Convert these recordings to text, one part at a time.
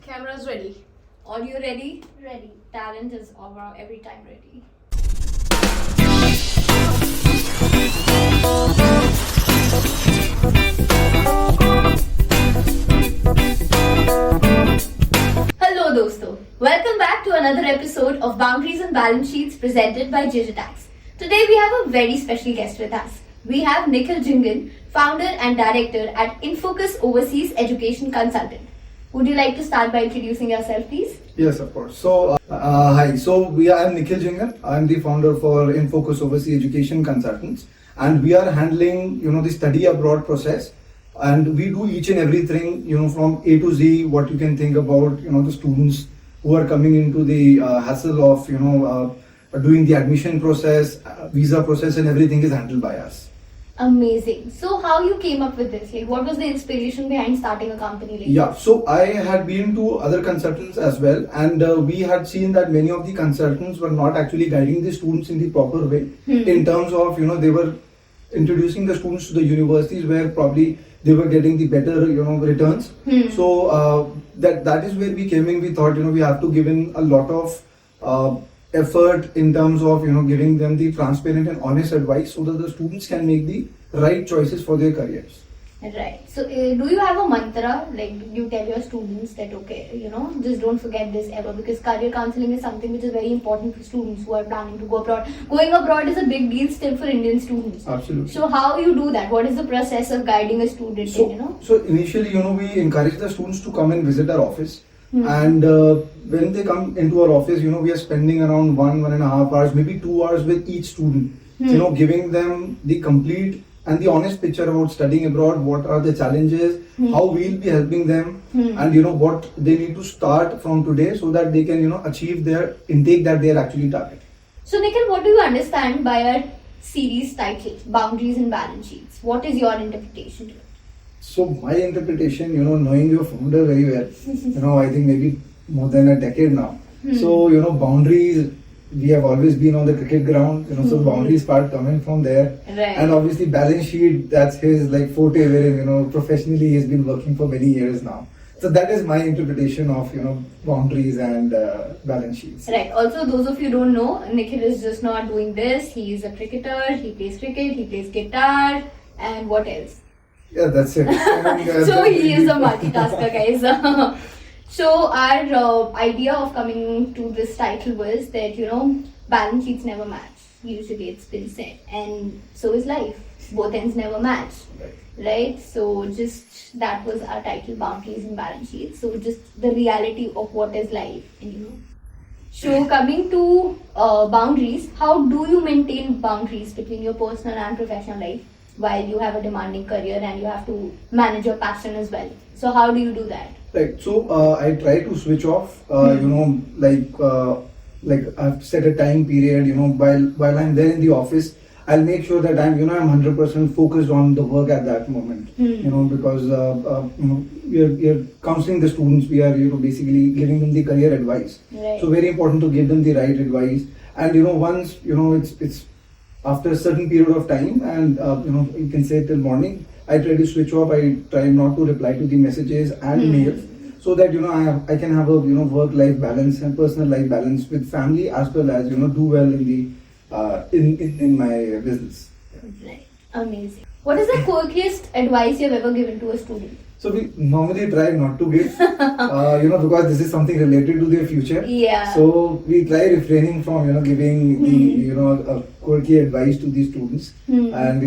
Camera's ready. Audio ready? Ready. Talent is over every time ready. Hello dosto. Welcome back to another episode of Boundaries and Balance Sheets presented by Jhingon. Today we have a very special guest with us. We have Nikhil Jhingon, founder and director at Infocus Overseas Education Consultant. Would you like to start by introducing yourself, please? Yes, of course. Hi. I'm Nikhil Jhingon. I'm the founder for Infocus Overseas Education Consultants, and we are handling, the study abroad process, and we do each and everything, from A to Z. What you can think about, the students who are coming into the hassle of, doing the admission process, visa process, and everything is handled by us. Amazing. So how you came up with this? Like, what was the inspiration behind starting a company like Yeah, this? so I had been to other consultants as well, and we had seen that many of the consultants were not actually guiding the students in the proper way, in terms of, they were introducing the students to the universities where probably they were getting the better, returns. So that is where we came in. We thought, we have to give in a lot of effort in terms of, giving them the transparent and honest advice so that the students can make the right choices for their careers. Right. So, do you have a mantra? Like, you tell your students that, okay, just don't forget this ever, because career counseling is something which is very important for students who are planning to go abroad. Going abroad is a big deal still for Indian students. Absolutely. So, how you do that? What is the process of guiding a student? So initially, we encourage the students to come and visit our office. And when they come into our office, we are spending around 1.5 hours, maybe 2 hours with each student, giving them the complete and the honest picture about studying abroad, what are the challenges, how we'll be helping them, and what they need to start from today so that they can, achieve their intake that they are actually targeting. So, Nikhil, what do you understand by our series title, Boundaries and Balance Sheets? What is your interpretation to it? So my interpretation, knowing your founder very well, I think maybe more than a decade now. So, boundaries, we have always been on the cricket ground, so boundaries part coming from there. Right. And obviously balance sheet, that's his forte wherein, professionally he's been working for many years now. So that is my interpretation of, boundaries and balance sheets. Right. Also, those of you who don't know, Nikhil is just not doing this. He is a cricketer, he plays cricket, he plays guitar, and what else? Yeah, that's it. So he is a multitasker, guys. So our idea of coming to this title was that, balance sheets never match. Usually it's been said. And so is life. Both ends never match. Right? So just that was our title, Boundaries and Balance Sheets. So just the reality of what is life. And, So coming to boundaries, how do you maintain boundaries between your personal and professional life while you have a demanding career and you have to manage your passion as well? So how do you do that? Right. So I try to switch off. I've set a time period. While I'm there in the office, I'll make sure that I'm 100% focused on the work at that moment. Because we are counseling the students. We are basically giving them the career advice. Right. So very important to give them the right advice. And once it's after a certain period of time, and you can say till morning, I try to switch off. I try not to reply to the messages and mails, so that I can have a work-life balance and personal life balance with family, as well as do well in the in my business. Right. Amazing. What is the quirkiest advice you've ever given to a student? So we normally try not to give, because this is something related to their future. Yeah. So we try refraining from, giving the, quirky advice to the students, and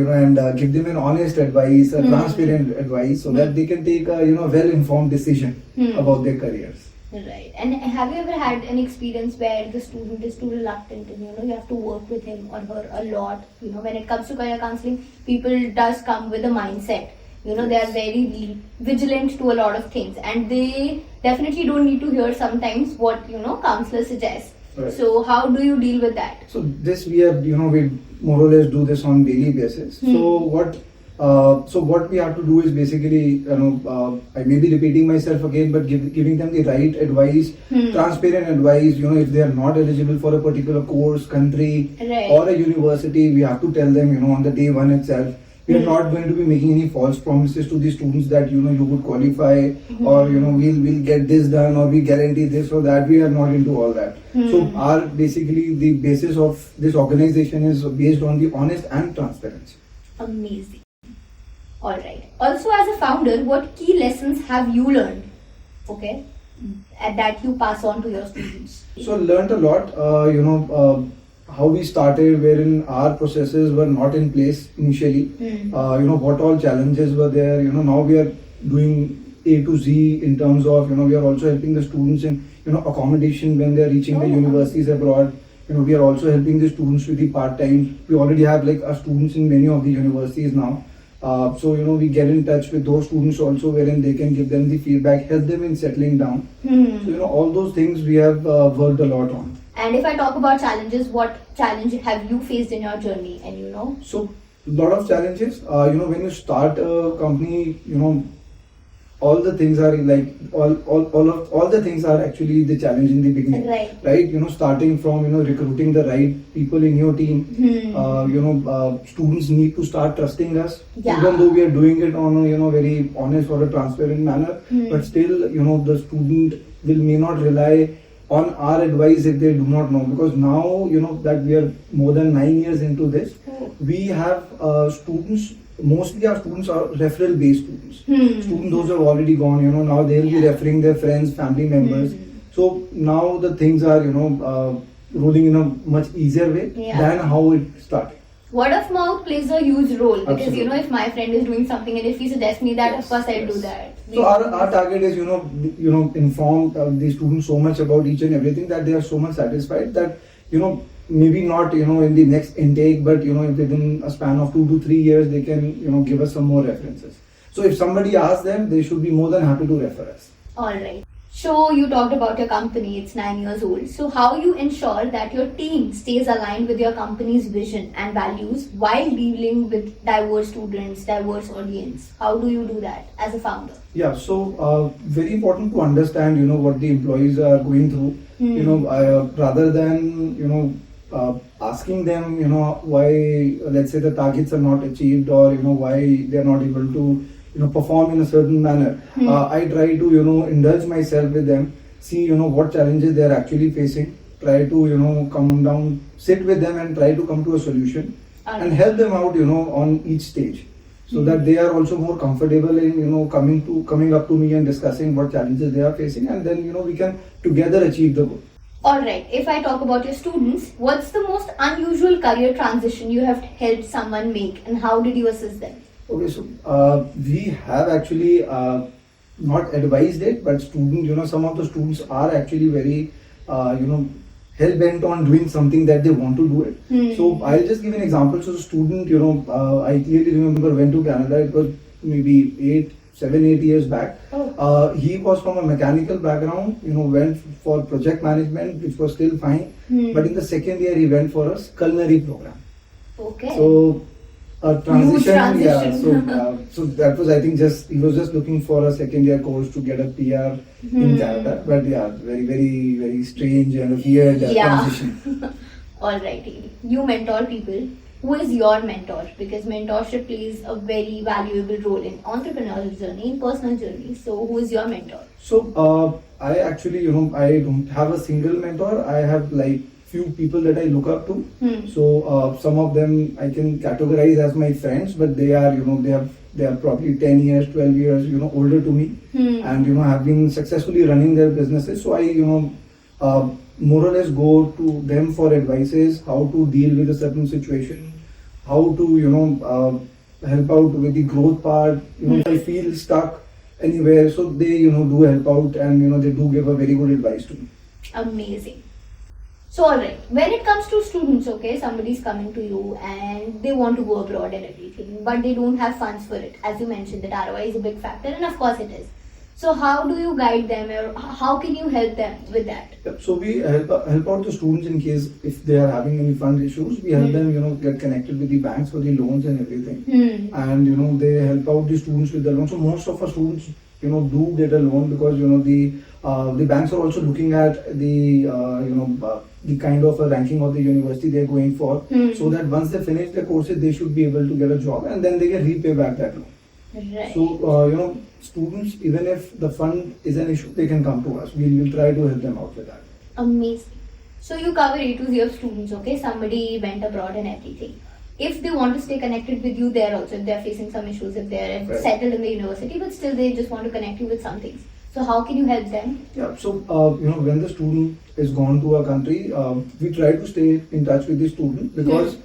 give them an honest advice, a transparent advice, so that they can take a, well-informed decision about their careers. Right. And have you ever had an experience where the student is too reluctant and you have to work with him or her a lot? When it comes to career counseling, people does come with a mindset. They are very vigilant to a lot of things, and they definitely don't need to hear sometimes what counselors suggest. Right. So how do you deal with that? So this we have, we more or less do this on daily basis. So what we have to do is basically, I may be repeating myself again, but giving them the right advice, transparent advice. If they are not eligible for a particular course, country, Right. or a university, we have to tell them, on the day one itself. We are not going to be making any false promises to the students that you would qualify, or we'll get this done, or we guarantee this or that. We are not into all that. So our basically the basis of this organization is based on the honest and transparency. Amazing. All right. Also, as a founder, what key lessons have you learned? Okay, that you pass on to your students. So learned a lot. How we started, wherein our processes were not in place initially. What all challenges were there. Now we are doing A to Z in terms of we are also helping the students in accommodation when they are reaching the universities abroad. We are also helping the students with the part time. We already have like our students in many of the universities now. So we get in touch with those students also, wherein they can give them the feedback, help them in settling down. So all those things we have worked a lot on. And if I talk about challenges, what challenge have you faced in your journey? And So a lot of challenges. When you start a company, all the things are like all the things are actually the challenge in the beginning. Right. Starting from recruiting the right people in your team. Students need to start trusting us, even though we are doing it on a very honest or a transparent manner. But still, the student may not rely on our advice if they do not know, because now that we are more than 9 years into this, we have students. Mostly our students are referral based students. Students those have already gone, now they'll be referring their friends, family members. So now the things are rolling in a much easier way than how it started. Word of mouth plays a huge role, because Absolutely. If my friend is doing something and if he suggests me that, of course I'll do that. So our target is inform the students so much about each and everything that they are so much satisfied that maybe not in the next intake, but if within a span of 2 to 3 years they can give us some more references. So if somebody asks them, they should be more than happy to refer us. All right. So you talked about your company, it's 9 years old. So how you ensure that your team stays aligned with your company's vision and values while dealing with diverse students, diverse audience? How do you do that as a founder? Yeah, so very important to understand what the employees are going through. Rather than asking them why, let's say, the targets are not achieved, or why they are not able to perform in a certain manner. I try to indulge myself with them, see what challenges they are actually facing, try to come down, sit with them and try to come to a solution and help them out on each stage, so that they are also more comfortable in coming up to me and discussing what challenges they are facing, and then we can together achieve the goal. Alright, if I talk about your students, what's the most unusual career transition you have helped someone make, and how did you assist them? Okay, so we have actually not advised it, but some of the students are actually very hell bent on doing something that they want to do it. So I'll just give an example. So the student, I clearly remember went to Canada. It was maybe 7, 8 years back. He was from a mechanical background, went for project management, which was still fine. But in the second year, he went for a culinary program. Okay. So a transition. Yeah. So that was, I think, he was just looking for a second year course to get a PR in Canada. But very, very, very strange and weird transition. Alrighty. You mentor people. Who is your mentor? Because mentorship plays a very valuable role in entrepreneurial journey, in personal journey. So who is your mentor? So I actually, I don't have a single mentor. I have like few people that I look up to. So some of them I can categorize as my friends, but they are, they are probably 10 years, 12 years, older to me, and have been successfully running their businesses. So I, more or less go to them for advices, how to deal with a certain situation, how to help out with the growth part. If I feel stuck anywhere, so they do help out, and they do give a very good advice to me. Amazing. So alright, when it comes to students, okay, somebody's coming to you and they want to go abroad and everything, but they don't have funds for it. As you mentioned, that ROI is a big factor, and of course it is. So how do you guide them, or how can you help them with that? So we help out the students in case if they are having any fund issues. We help them get connected with the banks for the loans and everything. And they help out the students with the loans. So most of our students do get a loan, because the banks are also looking at the kind of a ranking of the university they're going for, so that once they finish their courses, they should be able to get a job, and then they can repay back that loan. Right. So students, even if the fund is an issue, they can come to us. We will try to help them out with that. Amazing. So you cover A to Z of students, okay? Somebody went abroad and everything. If they want to stay connected with you there also, if they're facing some issues, if they're Right. settled in the university, but still they just want to connect you with some things. So how can you help them? Yeah. So when the student is gone to a country, we try to stay in touch with the student, because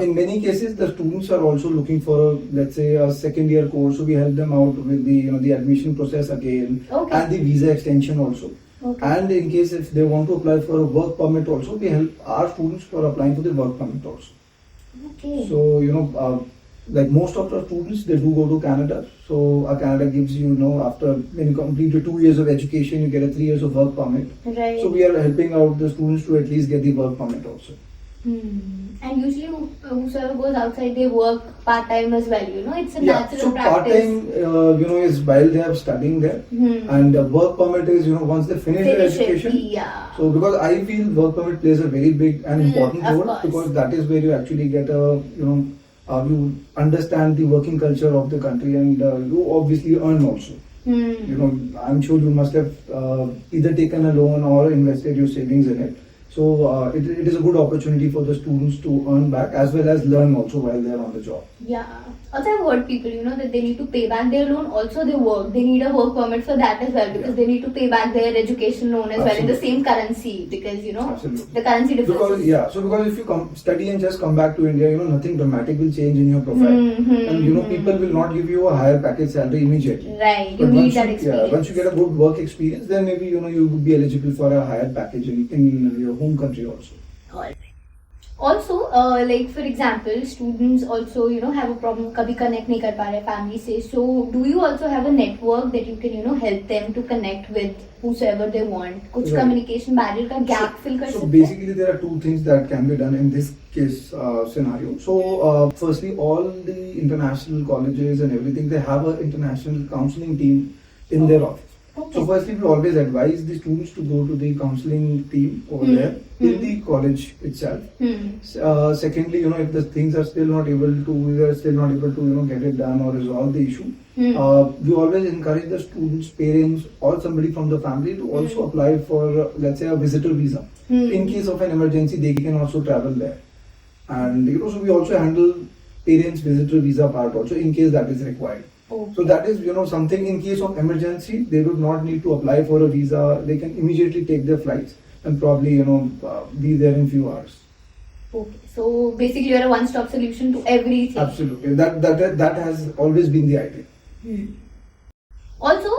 in many cases the students are also looking for let's say a second year course. So we help them out with the admission process again, Okay. and the visa extension also. Okay. And in case if they want to apply for a work permit also, we help our students for applying for the work permit also. Okay. So like most of the students, they do go to Canada. So Canada gives you, after when you complete your 2 years of education, you get a 3 years of work permit. Right. So we are helping out the students to at least get the work permit also. And usually whosoever goes outside, they work part-time as well, it's a natural so practice. part-time, is while they are studying there, and work permit is, once they finish their Finish it, education. yeah. So because I feel work permit plays a very big and important of role, course. because that is where you actually get you understand the working culture of the country, and you obviously earn also. I'm sure you must have either taken a loan or invested your savings in it. So it is a good opportunity for the students to earn back as well as learn also while they're on the job. Yeah. Also, I've heard people, that they need to pay back their loan. Also, they work. They need a work permit for that as well, because they need to pay back their education loan as well in the same currency, because Absolutely. the currency difference. Because if you study and just come back to India, nothing dramatic will change in your profile, and people will not give you a higher package salary immediately. Right. But You need that experience. once you get a good work experience, then maybe you would be eligible for a higher package in your home country also. Alright. Also, like for example, students also have a problem. कभी connect नहीं कर पा रहे family से. So, do you also have a network that you can help them to connect with whosoever they want? कुछ Right. communication barrier का gap fill कर So सकते हैं? basically there are two things that can be done in this case scenario. So firstly, all the international colleges and everything, they have an international counseling team in their office. Okay. So firstly, we always advise the students to go to the counseling team over there in the college itself. Secondly, if the things are still not able to, get it done or resolve the issue, we always encourage the students' parents or somebody from the family to also apply for, let's say, a visitor visa. In case of an emergency, they can also travel there. And so we also handle parents' visitor visa part also in case that is required. Okay. So that is, something in case of emergency, they would not need to apply for a visa. They can immediately take their flights and probably, be there in few hours. Okay. So basically, you're a one-stop solution to everything. Absolutely. That has always been the idea. Also,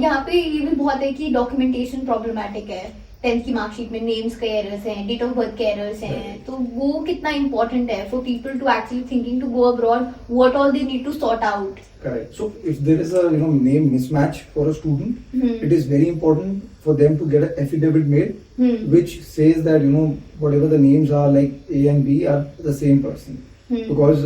यहाँ पे ये भी बहुत है कि documentation problematic है. 10th की marksheet में names के errors हैं, date of birth के errors हैं. तो वो कितना important है for people to actually thinking to go abroad, what all they need to sort out. Correct. So if there is a name mismatch for a student, it is very important for them to get an affidavit made, which says that whatever the names are, like A and B, are the same person. Because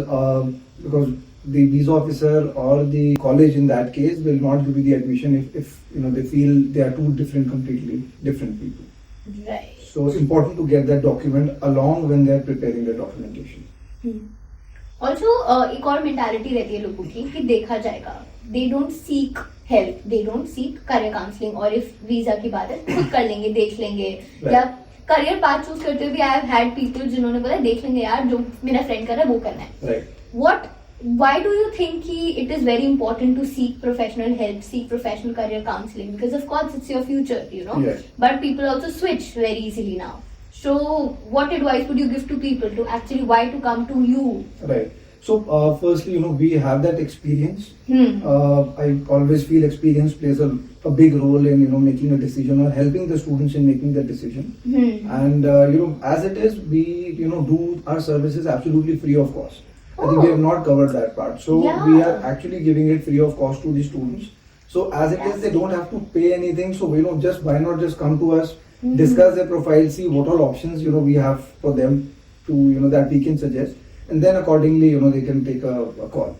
the visa officer or the college in that case will not give you the admission if they feel they are completely different people. Right. So it's important to get that document along when they are preparing the documentation. Also, एक और mentality रहती है लोगों की कि देखा जाएगा. They don't seek help. They don't seek career counseling. और if visa की बात है, खुद कर लेंगे, देख लेंगे. या career path choose करते हुए भी I have had people जिन्होंने बोला देख लेंगे यार जो मेरा friend कर रहा है वो करना है. Right. Why do you think it is very important to seek professional help, seek professional career counseling? Because of course it's your future, Yes. But people also switch very easily now. So what advice would you give to people to actually why to come to you? Right. So firstly, we have that experience. I always feel experience plays a big role in making a decision or helping the students in making the decision. And as it is, we do our services absolutely free of cost. I think we have not covered that part. So we are actually giving it free of cost to the students. So as it is, they don't have to pay anything. So why not just come to us, discuss their profile, see what all options we have for them to that we can suggest, and then accordingly they can take a call.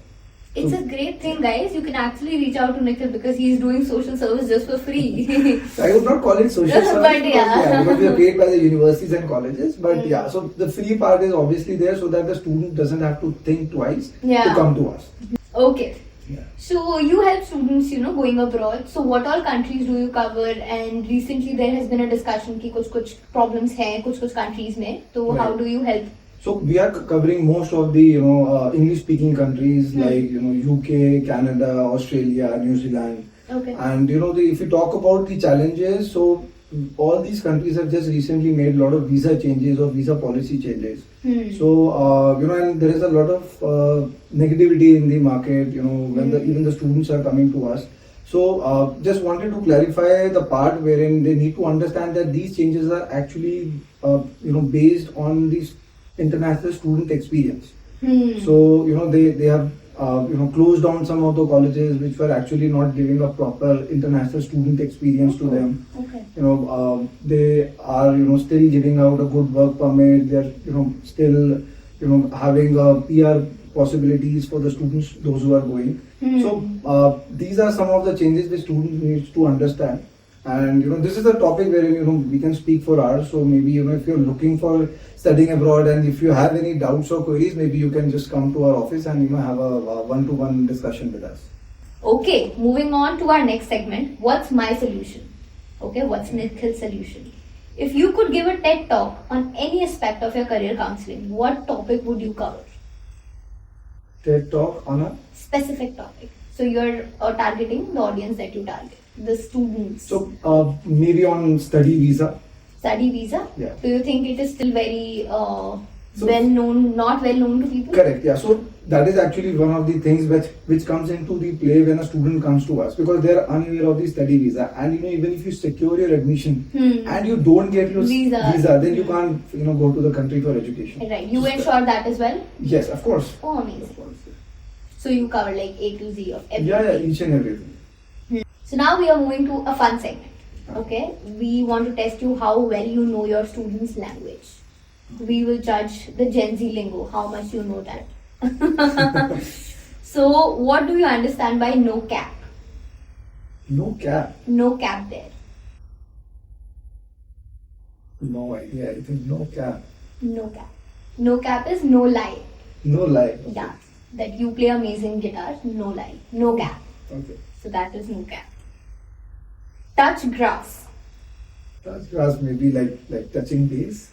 It's a great thing, guys. You can actually reach out to Nikhil because he's doing social service just for free. I would not call it social service, But yeah. because we are paid by the universities and colleges. But yeah, so the free part is obviously there so that the student doesn't have to think twice to come to us. Okay. Yeah. So you help students, going abroad. So what all countries do you cover? And recently there has been a discussion कि कुछ problems हैं कुछ countries में. So how do you help? So we are covering most of the English-speaking countries like UK, Canada, Australia, New Zealand. Okay. And if you talk about the challenges, so all these countries have just recently made a lot of visa changes or visa policy changes. So and there is a lot of negativity in the market. When even the students are coming to us. So just wanted to clarify the part wherein they need to understand that these changes are actually based on these international student experience. So they have closed down some of the colleges which were actually not giving a proper international student experience to them. Okay. They are still giving out a good work permit. They're still having PR possibilities for the students, those who are going. So these are some of the changes the student needs to understand. And this is a topic where we can speak for hours. So maybe if you're looking for studying abroad and if you have any doubts or queries, maybe you can just come to our office and have a one-to-one discussion with us. Okay, moving on to our next segment. What's my solution? Okay, what's Nikhil's solution? If you could give a TED talk on any aspect of your career counseling, what topic would you cover? TED talk on a specific topic. So you're targeting the audience that you target, the students. So maybe on study visa. Study visa? Yeah. Do you think it is still very well known, not well known to people? Correct, yeah. So that is actually one of the things which comes into the play when a student comes to us, because they are unaware of the study visa. And even if you secure your admission and you don't get your visa, then you can't go to the country for education. Right. You ensure that as well? Yes, of course. Oh, amazing. So you cover like A to Z of everything. Yeah, each and everything. So now we are moving to a fun segment. Okay, we want to test you how well you know your students' language. We will judge the Gen Z lingo, how much you know that. So, what do you understand by no cap? No cap? No cap there. No idea. I think no cap. No cap. No cap is no lie. No lie. Okay. Yeah. That you play amazing guitar, no lie. No cap. Okay. So that is no cap. Touch grass. Touch grass may be like touching base.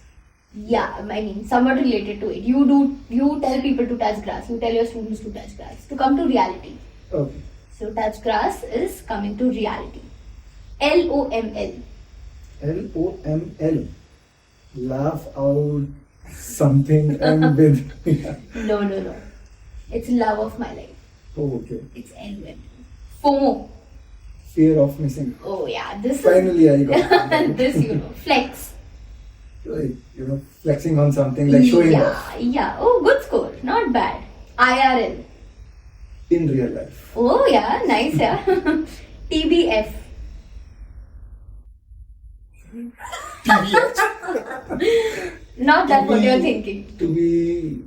Yeah, I mean somewhat related to it. You tell people to touch grass. You tell your students to touch grass. To come to reality. Okay. So touch grass is coming to reality. LOML. LOML. Laugh out something and with. No. It's love of my life. Oh, okay. It's LOML. FOMO. Fear of missing. Oh yeah, this Finally is. I got it. This flex. Like, flexing on something, like showing off. Yeah. Oh, good score. Not bad. IRL. In real life. Oh yeah, nice yeah. TBF. Not that what you're thinking. To be.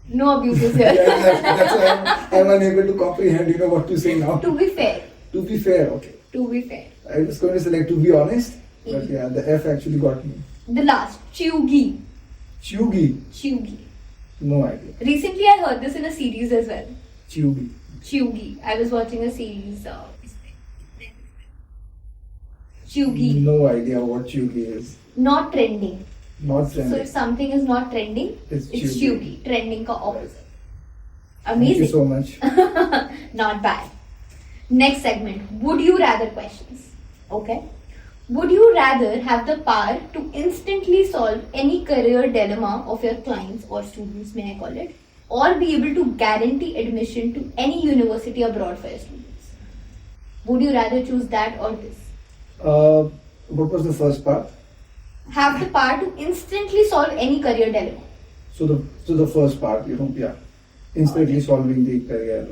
No abuses here. That's why I'm unable to comprehend, what to say now. To be fair. To be fair, okay. To be fair. I was going to say to be honest, but yeah, the F actually got me. The last, Chugi. Chugi. No idea. Recently I heard this in a series as well. Chugi. I was watching a series. Chugi. No idea what Chugi is. Not trending. Not trending. So if something is not trending, it's Chugi. Trending ka opposite. Amazing. Thank you so much. Not bad. Next segment. Would you rather questions. Okay. Would you rather have the power to instantly solve any career dilemma of your clients or students, may I call it, or be able to guarantee admission to any university abroad for your students? Would you rather choose that or this? What was the first part? Have the power to instantly solve any career dilemma. So the first part, instantly solving the career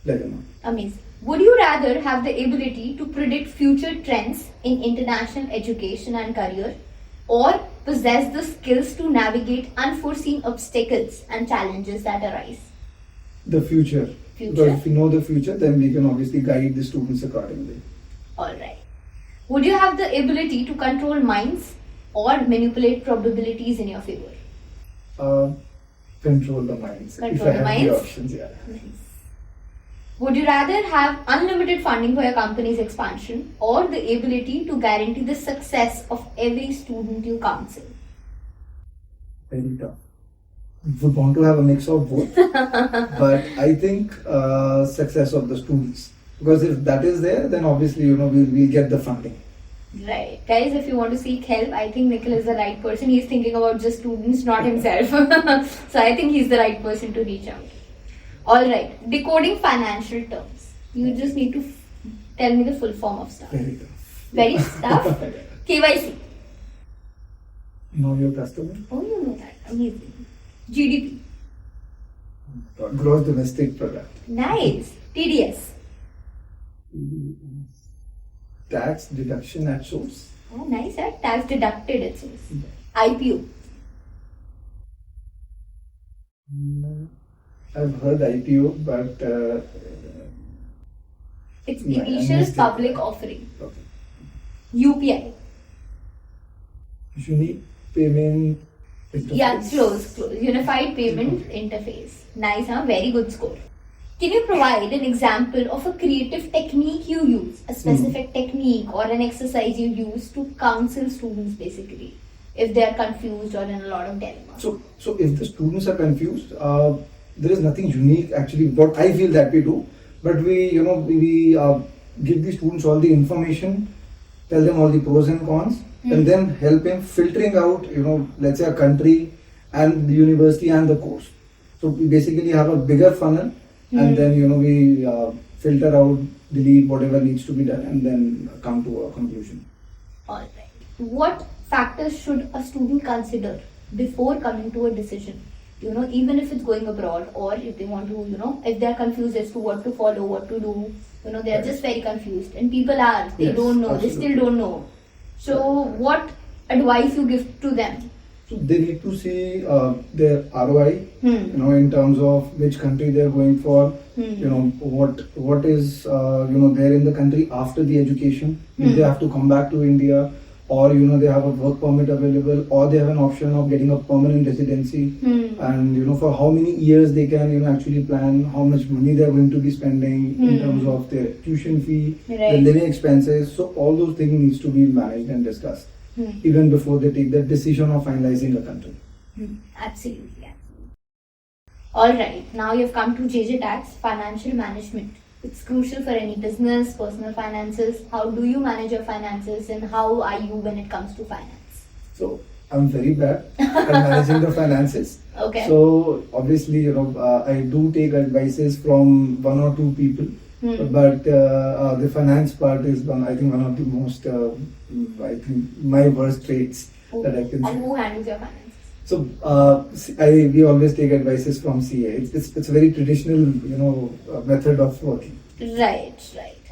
dilemma. Amazing. Would you rather have the ability to predict future trends in international education and career, or possess the skills to navigate unforeseen obstacles and challenges that arise? the future. Because if we know the future, then we can obviously guide the students accordingly. Alright. Would you have the ability to control minds or manipulate probabilities in your favor? Control the minds. Control if I the have minds? the options, yeah. Nice. Would you rather have unlimited funding for your company's expansion or the ability to guarantee the success of every student you counsel? Very tough. Would want to have a mix of both, but I think success of the students, because if that is there, then obviously we'll get the funding. Right. Guys, if you want to seek help, I think Nikhil is the right person. He's thinking about just students, not himself. So I think he's the right person to reach out. Alright. Decoding financial terms. You just need to tell me the full form of stuff. Very tough. Very tough? KYC. Know your customer. Oh, you know that. Amazing. GDP. Gross domestic product. Nice. TDS. Tax deduction at source. Oh, nice. Tax deducted at source. IPO. I've heard IPO, but It's Yeah, I initial missed it. public offering. okay. UPI. Unique payment interface. Yeah, close. Unified Payment Interface. Nice, huh? Very good score. Can you provide an example of a creative technique you use, a specific technique or an exercise you use to counsel students basically, if they are confused or in a lot of dilemma? So if the students are confused, there is nothing unique actually. What I feel that we do, but we give the students all the information, tell them all the pros and cons, and then help them filtering out, let's say a country and the university and the course. So we basically have a bigger funnel, and then we filter out, delete whatever needs to be done, and then come to a conclusion. Alright. What factors should a student consider before coming to a decision? Even if it's going abroad, or if they want to, if they're confused as to what to follow, what to do, they're just very confused. And people they Yes, don't know, absolutely. they still don't know. So, what advice you give to them? So they need to see their ROI, in terms of which country they're going for, what is there in the country after the education. If they have to come back to India, or they have a work permit available, or they have an option of getting a permanent residency, and for how many years they can actually plan how much money they're going to be spending in terms of their tuition fee, their living expenses. So all those things needs to be managed and discussed even before they take the decision of finalizing a country. Absolutely. Alright, now you've come to JJ Tax, financial management. It's crucial for any business, personal finances. How do you manage your finances, and how are you when it comes to finance? So I'm very bad at managing the finances. Okay. So obviously, I do take advices from one or two people, but the finance part is one of the most, my worst traits that I can And say. who handles your finances? So we always take advices from CA. It's a very traditional, method of working. Right.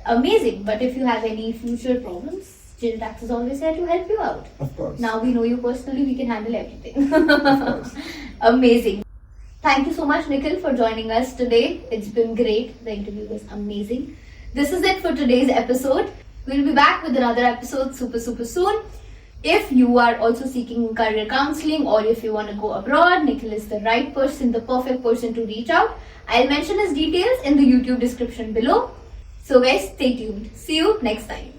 Amazing. But if you have any future problems, JJ Tax is always here to help you out. Of course. Now we know you personally, we can handle everything. Of course. Amazing. Thank you so much, Nikhil, for joining us today. It's been great. The interview was amazing. This is it for today's episode. We'll be back with another episode super soon. If you are also seeking career counseling, or if you want to go abroad, Nikhil is the right person, the perfect person to reach out. I'll mention his details in the YouTube description below. So guys, stay tuned. See you next time.